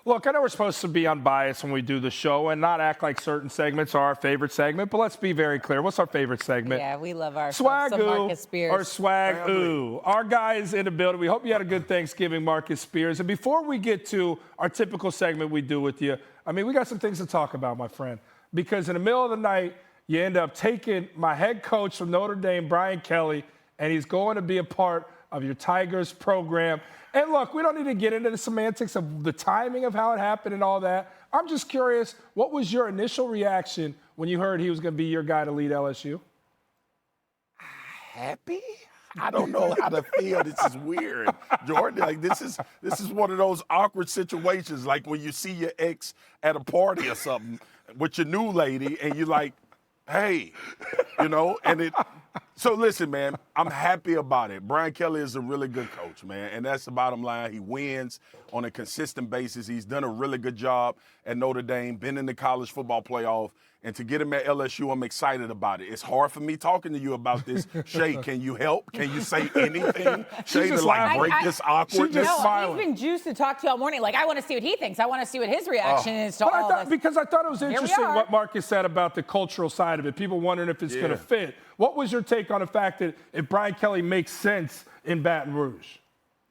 Look, I know we're supposed to be unbiased when we do the show and not act like certain segments are our favorite segment, but let's be very clear. What's our favorite segment? Yeah, we love our Swagu Marcus Spears. or Swagu. Our guy is in the building. We hope you had a good Thanksgiving, Marcus Spears. And before we get to our typical segment we do with you, I mean, we got some things to talk about, my friend. Because in the middle of the night, you end up taking my head coach from Notre Dame, Brian Kelly, and he's going to be a part of your Tigers program. And look, we don't need to get into the semantics of the timing of how it happened and all that. I'm just curious, what was your initial reaction when you heard he was going to be your guy to lead LSU? Happy? I don't know how to feel. This is weird, Jordan. Like this is one of those awkward situations, like when you see your ex at a party or something with your new lady, and you're like, "Hey," and it. So listen, man, I'm happy about it. Brian Kelly is a really good coach, man, and that's the bottom line. He wins on a consistent basis. He's done a really good job at Notre Dame, been in the college football playoff, and to get him at LSU, I'm excited about it. It's hard for me talking to you about this. Shay, can you help? Can you say anything? Shay, to break this awkwardness? No, he's been juiced to talk to you all morning. Like, I want to see what he thinks. I want to see what his reaction is to all this. Because I thought it was interesting what Marcus said about the cultural side of it. People wondering if it's going to fit. What was your take on the fact that if Brian Kelly makes sense in Baton Rouge?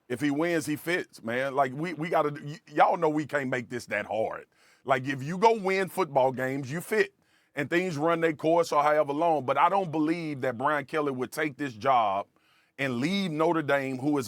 If he wins, he fits, man. Like, we got to – y'all know we can't make this that hard. Like, if you go win football games, you fit. And things run their course or however long. But I don't believe that Brian Kelly would take this job and leave Notre Dame, who is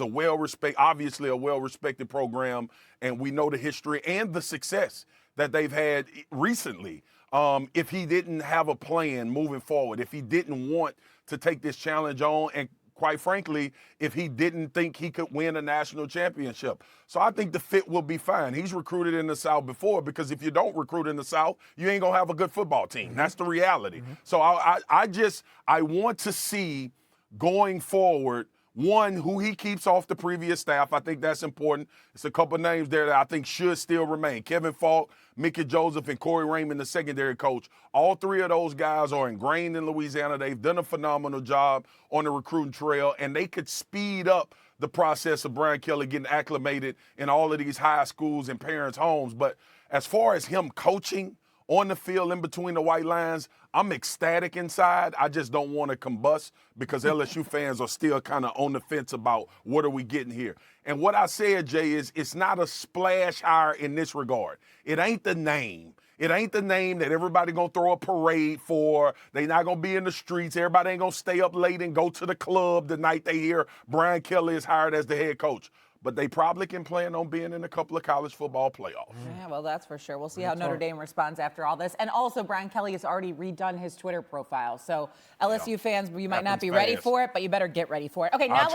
obviously a well-respected program, and we know the history and the success that they've had recently. If he didn't have a plan moving forward, if he didn't want to take this challenge on, and quite frankly, if he didn't think he could win a national championship. So I think the fit will be fine. He's recruited in the South before, because if you don't recruit in the South, you ain't going to have a good football team. Mm-hmm. That's the reality. Mm-hmm. So I want to see going forward, one, who he keeps off the previous staff. I think that's important. It's a couple names there that I think should still remain. Kevin Falk, Mickey Joseph, and Corey Raymond, the secondary coach. All three of those guys are ingrained in Louisiana. They've done a phenomenal job on the recruiting trail, and they could speed up the process of Brian Kelly getting acclimated in all of these high schools and parents' homes. But as far as him coaching on the field in between the white lines, I'm ecstatic inside. I just don't want to combust because LSU fans are still kind of on the fence about what are we getting here. And what I said, Jay, is it's not a splash hire in this regard. It ain't the name. It ain't the name that everybody going to throw a parade for. They not going to be in the streets. Everybody ain't going to stay up late and go to the club the night they hear Brian Kelly is hired as the head coach. But they probably can plan on being in a couple of college football playoffs. Yeah, well, that's for sure. We'll see how Notre Dame responds after all this. And also, Brian Kelly has already redone his Twitter profile. So LSU fans, you might not be ready for it, but you better get ready for it. Okay, now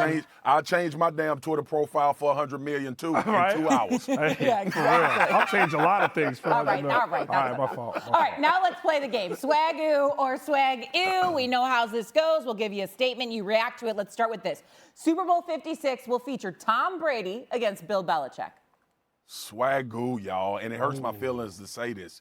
I'll change my damn Twitter profile for $100 million, too, in 2 hours. Yeah, exactly. I'll change a lot of things for $100 million. All right, my fault. All right, now let's play the game. Swagu or Swag-ew. We know how this goes. We'll give you a statement. You react to it. Let's start with this. Super Bowl 56 will feature Tom Brady against Bill Belichick. Swagu, y'all, and it hurts my feelings to say this.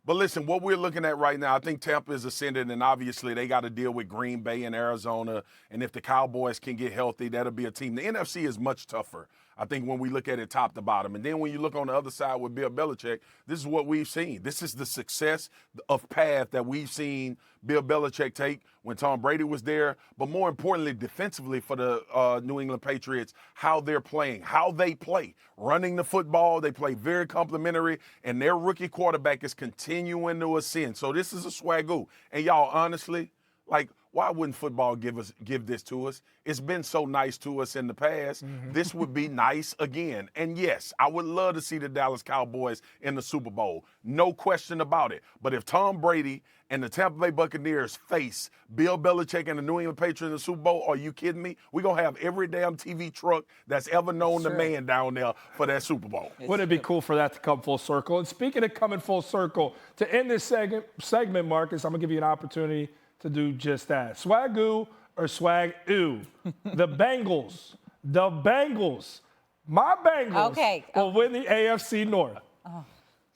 But listen, what we're looking at right now, I think Tampa is ascending, and obviously they got to deal with Green Bay and Arizona. And if the Cowboys can get healthy, that'll be a team. The NFC is much tougher, I think, when we look at it top to bottom. And then when you look on the other side with Bill Belichick, this is what we've seen. This is the success of path that we've seen Bill Belichick take when Tom Brady was there. But more importantly, defensively for the New England Patriots, how they're playing, how they play. Running the football, they play very complimentary, and their rookie quarterback is continuing to ascend. So this is a Swagu. And y'all, honestly, like, why wouldn't football give this to us? It's been so nice to us in the past. Mm-hmm. This would be nice again. And yes, I would love to see the Dallas Cowboys in the Super Bowl. No question about it. But if Tom Brady and the Tampa Bay Buccaneers face Bill Belichick and the New England Patriots in the Super Bowl, are you kidding me? We're going to have every damn TV truck that's ever known the man down there for that Super Bowl. Wouldn't it be cool for that to come full circle? And speaking of coming full circle, to end this segment, Marcus, I'm going to give you an opportunity to do just that. Swagu or Swag-ew. The Bengals, my Bengals will win the AFC North. Oh.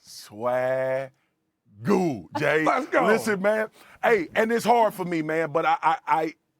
Swagu, Jay. Let's go. Listen, man. Hey, and it's hard for me, man, but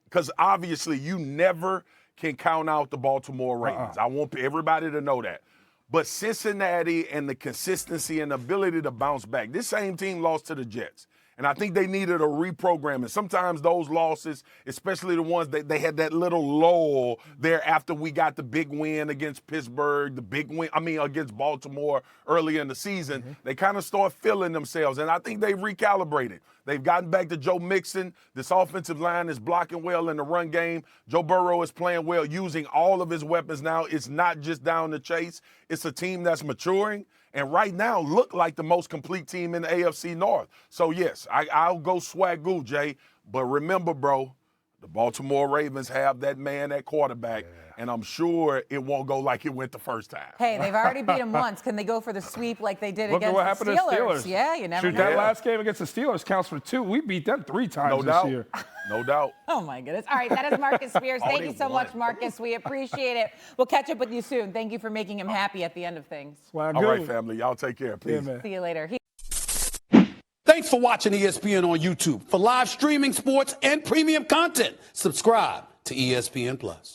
because obviously you never can count out the Baltimore Ravens. I want everybody to know that. But Cincinnati and the consistency and ability to bounce back. This same team lost to the Jets. And I think they needed a reprogramming. Sometimes those losses, especially the ones that they had that little lull there after we got the big win against Pittsburgh, the big win, against Baltimore early in the season, they kind of start feeling themselves. And I think they've recalibrated. They've gotten back to Joe Mixon. This offensive line is blocking well in the run game. Joe Burrow is playing well, using all of his weapons now. It's not just down the chase. It's a team that's maturing. And right now, look like the most complete team in the AFC North. So, yes, I'll go Swagu, Jay. But remember, bro, the Baltimore Ravens have that man at quarterback, and I'm sure it won't go like it went the first time. Hey, they've already beat him once. Can they go for the sweep like they did Look at against what happened the to Steelers? the Steelers. Yeah, you never Shoot, know. that last game against the Steelers counts for 2. We beat them 3 times No this doubt. year. No doubt. Oh, my goodness. All right, that is Marcus Spears. Thank you so much, Marcus. We appreciate it. We'll catch up with you soon. Thank you for making him happy at the end of things. Swagu. All right, family. Y'all take care, please. Yeah, man. See you later. Thanks for watching ESPN on YouTube. For live streaming sports and premium content, subscribe to ESPN Plus.